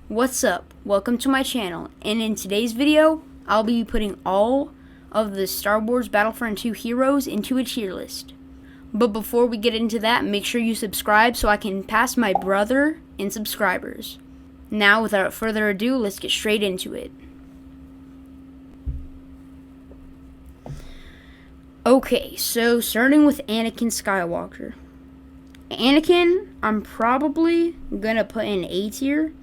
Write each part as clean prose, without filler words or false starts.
What's up? Welcome to my channel, and in today's video, I'll be putting all of the Star Wars Battlefront 2 heroes into a tier list. But before we get into that, make sure you subscribe so I can pass my brother in subscribers. Now, without further ado, let's get straight into it. Okay, so starting with Anakin Skywalker. Anakin, I'm probably gonna put in A tier.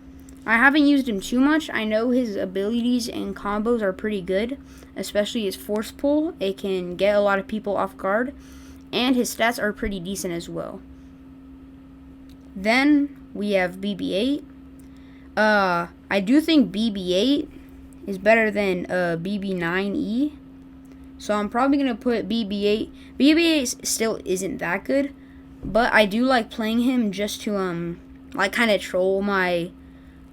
I haven't used him too much. I know his abilities and combos are pretty good, especially his force pull. It can get a lot of people off guard, and his stats are pretty decent as well. Then we have BB-8. I do think BB-8 is better than BB-9E, so I'm probably gonna put BB-8. BB-8 still isn't that good, but I do like playing him just to like kind of troll my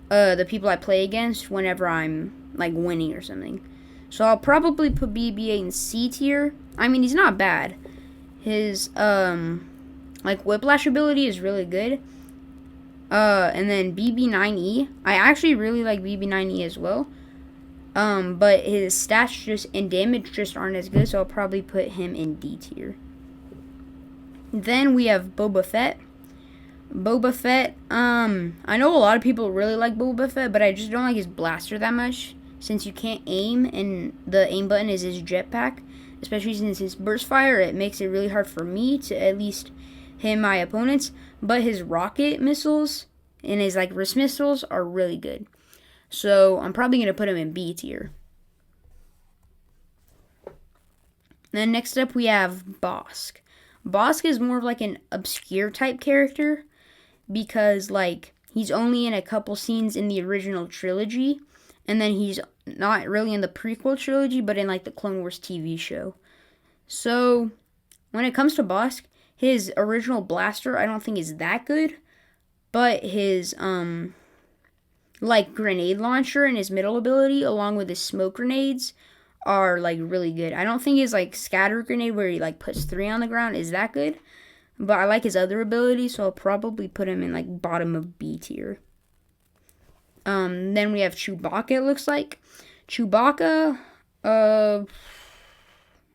the people I play against whenever I'm like winning or something. So I'll probably put BB-8 in C tier. I mean, he's not bad. His like whiplash ability is really good. And then BB-9E, I actually really like BB-9E as well. But his stats just and damage just aren't as good, so I'll probably put him in D tier. Then we have Boba Fett. Boba Fett, I know a lot of people really like Boba Fett, but I just don't like his blaster that much, since you can't aim, and the aim button is his jetpack, especially since his burst fire, it makes it really hard for me to at least hit my opponents, but his rocket missiles and his like wrist missiles are really good. So I'm probably going to put him in B tier. Then next up we have Bossk. Bossk is more of like an obscure type character, because like he's only in a couple scenes in the original trilogy, and then he's not really in the prequel trilogy, but in like the Clone Wars TV show. So when it comes to Bossk, his original blaster I don't think is that good, but his like grenade launcher and his middle ability along with his smoke grenades are like really good. I don't think his like scatter grenade where he like puts 3 on the ground is that good, but I like his other abilities, so I'll probably put him in like bottom of B tier. Then we have Chewbacca, it looks like. Chewbacca, I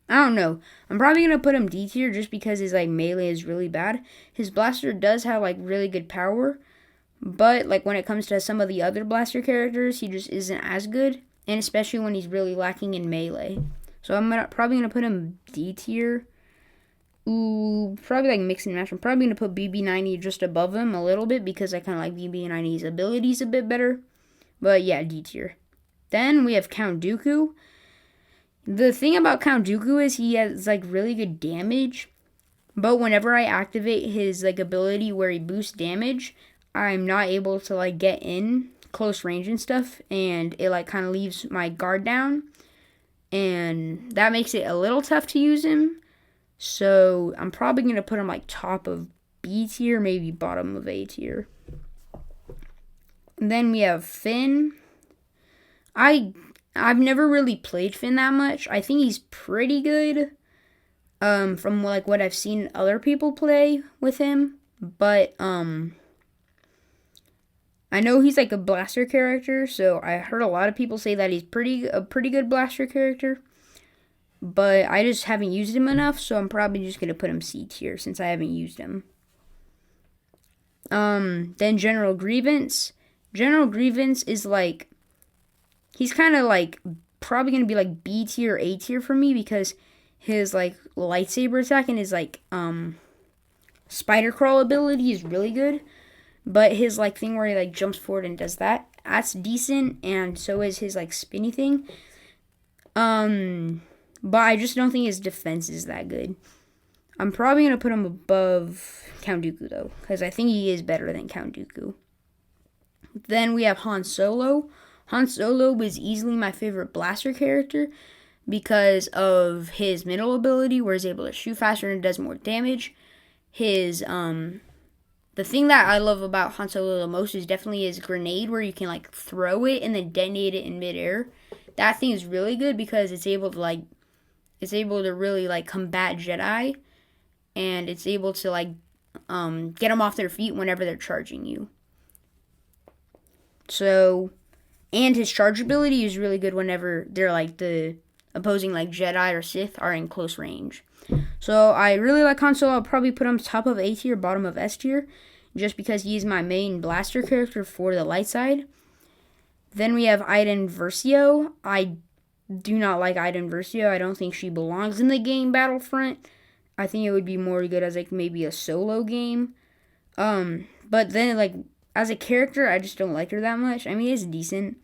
don't know. I'm probably going to put him D tier just because his like melee is really bad. His blaster does have like really good power, but like when it comes to some of the other blaster characters, he just isn't as good, and especially when he's really lacking in melee. So I'm probably going to put him D tier. Ooh, probably like mix and match. I'm probably going to put BB-9E just above him a little bit because I kind of like BB-9E's abilities a bit better. But yeah, D tier. Then we have Count Dooku. The thing about Count Dooku is he has like really good damage, but whenever I activate his like ability where he boosts damage, I'm not able to like get in close range and stuff, and it like kind of leaves my guard down, and that makes it a little tough to use him. So I'm probably going to put him like top of B tier, maybe bottom of A tier. And then we have Finn. I've never really played Finn that much. I think he's pretty good from like what I've seen other people play with him, but I know he's like a blaster character, so I heard a lot of people say that he's a pretty good blaster character. But I just haven't used him enough, so I'm probably just going to put him C tier since I haven't used him. Then General Grievous. General Grievous is like, he's kind of like probably going to be like B tier or A tier for me because his like lightsaber attack and his like spider crawl ability is really good. But his like thing where he like jumps forward and does that's decent, and so is his like spinny thing. But I just don't think his defense is that good. I'm probably going to put him above Count Dooku, though, because I think he is better than Count Dooku. Then we have Han Solo. Han Solo was easily my favorite blaster character because of his middle ability, where he's able to shoot faster and does more damage. His, the thing that I love about Han Solo the most is definitely his grenade, where you can, like, throw it and then detonate it in midair. That thing is really good because it's able to really like combat Jedi, and it's able to like get them off their feet whenever they're charging you. So, and his charge ability is really good whenever they're like the opposing like Jedi or Sith are in close range. So I really like Han Solo. I'll probably put him top of A tier, bottom of S tier, just because he's my main blaster character for the light side. Then we have Iden Versio. I do not like Iden Versio. I don't think she belongs in the game Battlefront. I think it would be more good as like maybe a solo game. But then like as a character, I just don't like her that much. I mean, it's decent,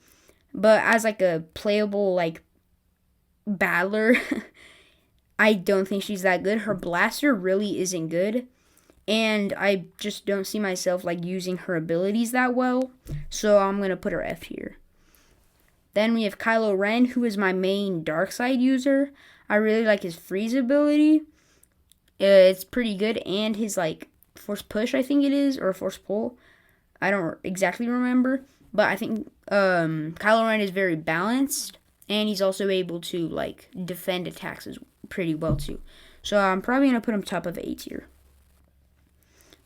but as like a playable like battler, I don't think she's that good. Her blaster really isn't good, and I just don't see myself like using her abilities that well. So I'm gonna put her F here. Then we have Kylo Ren, who is my main dark side user. I really like his freeze ability. It's pretty good, and his like force push, I think it is, or force pull. I don't exactly remember, but I think Kylo Ren is very balanced, and he's also able to like defend attacks pretty well too. So I'm probably gonna put him top of A tier.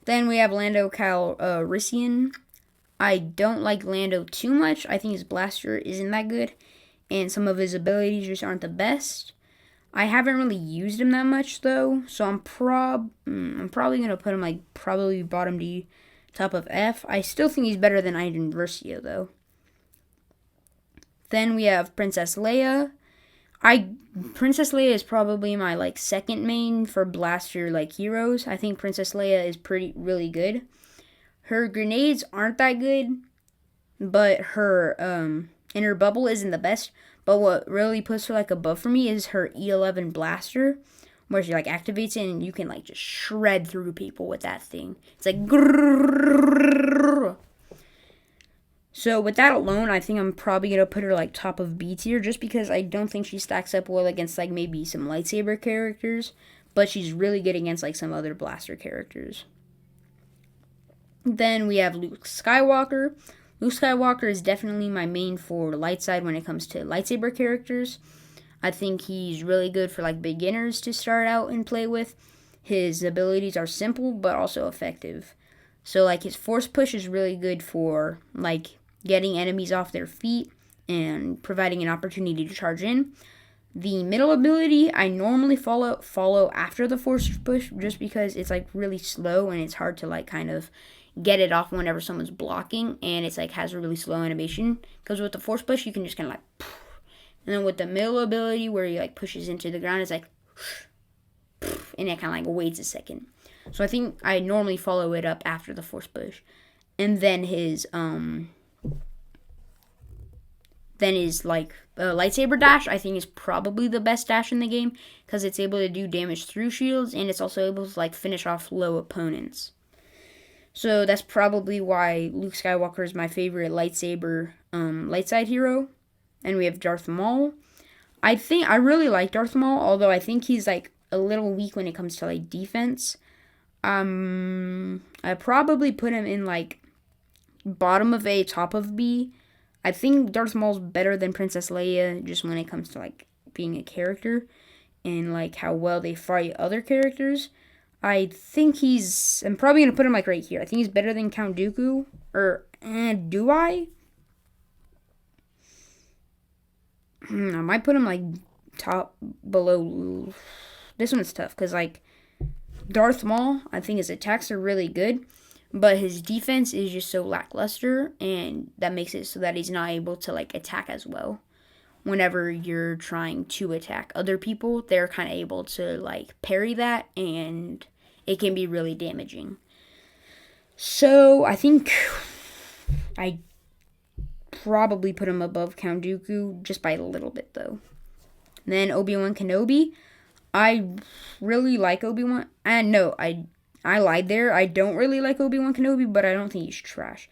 Then we have Lando Calrissian. I don't like Lando too much. I think his blaster isn't that good, and some of his abilities just aren't the best. I haven't really used him that much though, so I'm probably gonna put him like probably bottom D, top of F. I still think he's better than Iden Versio though. Then we have Princess Leia. Princess Leia is probably my like second main for blaster like heroes. I think Princess Leia is really good. Her grenades aren't that good, but her inner bubble isn't the best. But what really puts her like above for me is her E11 blaster, where she like activates it and you can like just shred through people with that thing. It's like grrrr. So with that alone, I think I'm probably gonna put her like top of B tier, just because I don't think she stacks up well against like maybe some lightsaber characters, but she's really good against like some other blaster characters. Then we have Luke Skywalker. Luke Skywalker is definitely my main for light side when it comes to lightsaber characters. I think he's really good for like beginners to start out and play with. His abilities are simple but also effective. So like his force push is really good for like getting enemies off their feet and providing an opportunity to charge in. The middle ability I normally follow after the force push, just because it's like really slow and it's hard to like kind of get it off whenever someone's blocking, and it's like has a really slow animation. Because with the force push, you can just kind of like, and then with the middle ability where he like pushes into the ground, it's like, and it kind of like waits a second. So I think I normally follow it up after the force push, and then his like lightsaber dash I think is probably the best dash in the game, because it's able to do damage through shields, and it's also able to like finish off low opponents. So that's probably why Luke Skywalker is my favorite lightsaber light side hero. And we have Darth Maul. I really like Darth Maul, although I think he's like a little weak when it comes to like defense. I probably put him in like bottom of A, top of B. I think Darth Maul's better than Princess Leia just when it comes to like being a character and like how well they fight other characters. I think I'm probably going to put him like right here. I think he's better than Count Dooku. Or, do I? I might put him like top below. This one's tough because like Darth Maul, I think his attacks are really good, but his defense is just so lackluster, and that makes it so that he's not able to like attack as well. Whenever you're trying to attack other people, they're kind of able to like parry that, and it can be really damaging. So I think I probably put him above Count Dooku just by a little bit though. Then Obi-Wan Kenobi. I really like Obi-Wan. And no, I lied there. I don't really like Obi-Wan Kenobi, but I don't think he's trash.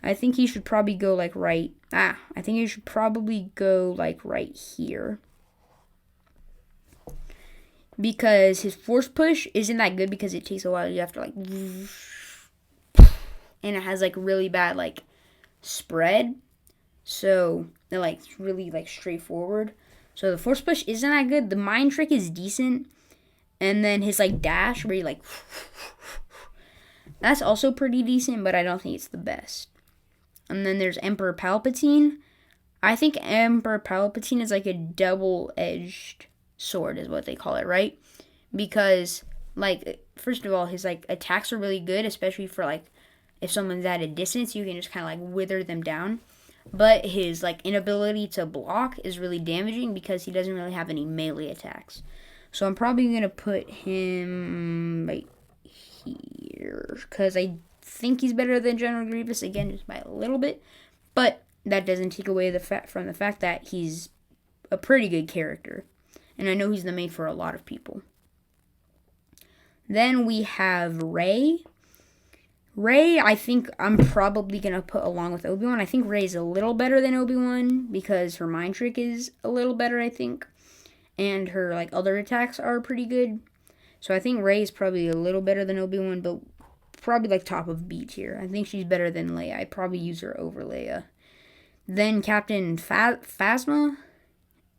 I think he should probably go like right. I think he should probably go like right here. Because his force push isn't that good because it takes a while. You have to like, and it has like really bad like spread. So they're like really like straightforward. So the force push isn't that good. The mind trick is decent. And then his like dash where you like, that's also pretty decent, but I don't think it's the best. And then there's Emperor Palpatine. I think Emperor Palpatine is like a double-edged sword is what they call it, right? Because like first of all, his like attacks are really good, especially for like if someone's at a distance, you can just kind of like wither them down. But his like inability to block is really damaging because he doesn't really have any melee attacks. So I'm probably going to put him right here because I think he's better than General Grievous, again, just by a little bit. But that doesn't take away from the fact that he's a pretty good character. And I know he's the main for a lot of people. Then we have Rey. Rey, I think I'm probably going to put along with Obi-Wan. I think Rey's a little better than Obi-Wan because her mind trick is a little better, I think. And her like other attacks are pretty good. So I think Rey is probably a little better than Obi-Wan, but probably like top of B tier. I think she's better than Leia. I'd probably use her over Leia. Then Captain Phasma,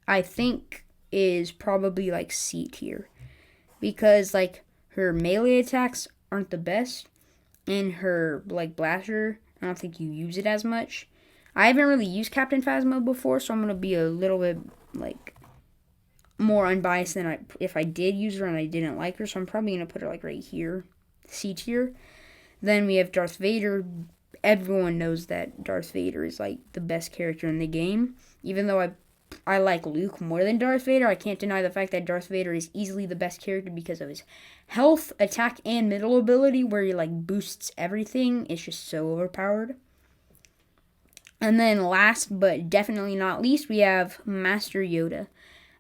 I think is probably like C tier. Because like her melee attacks aren't the best. And her like blaster, I don't think you use it as much. I haven't really used Captain Phasma before, so I'm going to be a little bit like more unbiased than if I did use her and I didn't like her. So I'm probably going to put her like right here, C tier. Then we have Darth Vader. Everyone knows that Darth Vader is like the best character in the game. Even though I like Luke more than Darth Vader, I can't deny the fact that Darth Vader is easily the best character because of his health, attack, and middle ability, where he like boosts everything. It's just so overpowered. And then last but definitely not least, we have Master Yoda.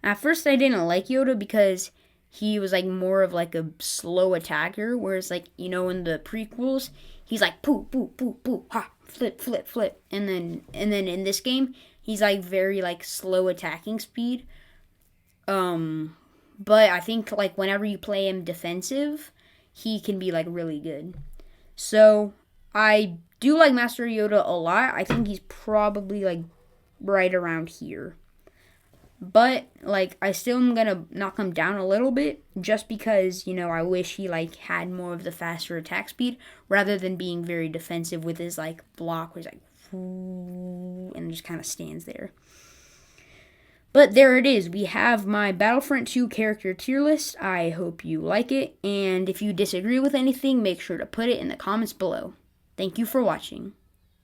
At first I didn't like Yoda because he was like more of like a slow attacker, whereas like, you know, in the prequels, he's like poo, poo, poo, poo, ha, flip, flip, flip. And then in this game, he's like very like slow attacking speed. But I think like whenever you play him defensive, he can be like really good. So I do like Master Yoda a lot. I think he's probably like right around here. But like I still am gonna knock him down a little bit just because, you know, I wish he like had more of the faster attack speed rather than being very defensive with his like block where he's like and just kind of stands there. But there it is. We have my Battlefront 2 character tier list. I hope you like it, and if you disagree with anything, make sure to put it in the comments below. Thank you for watching.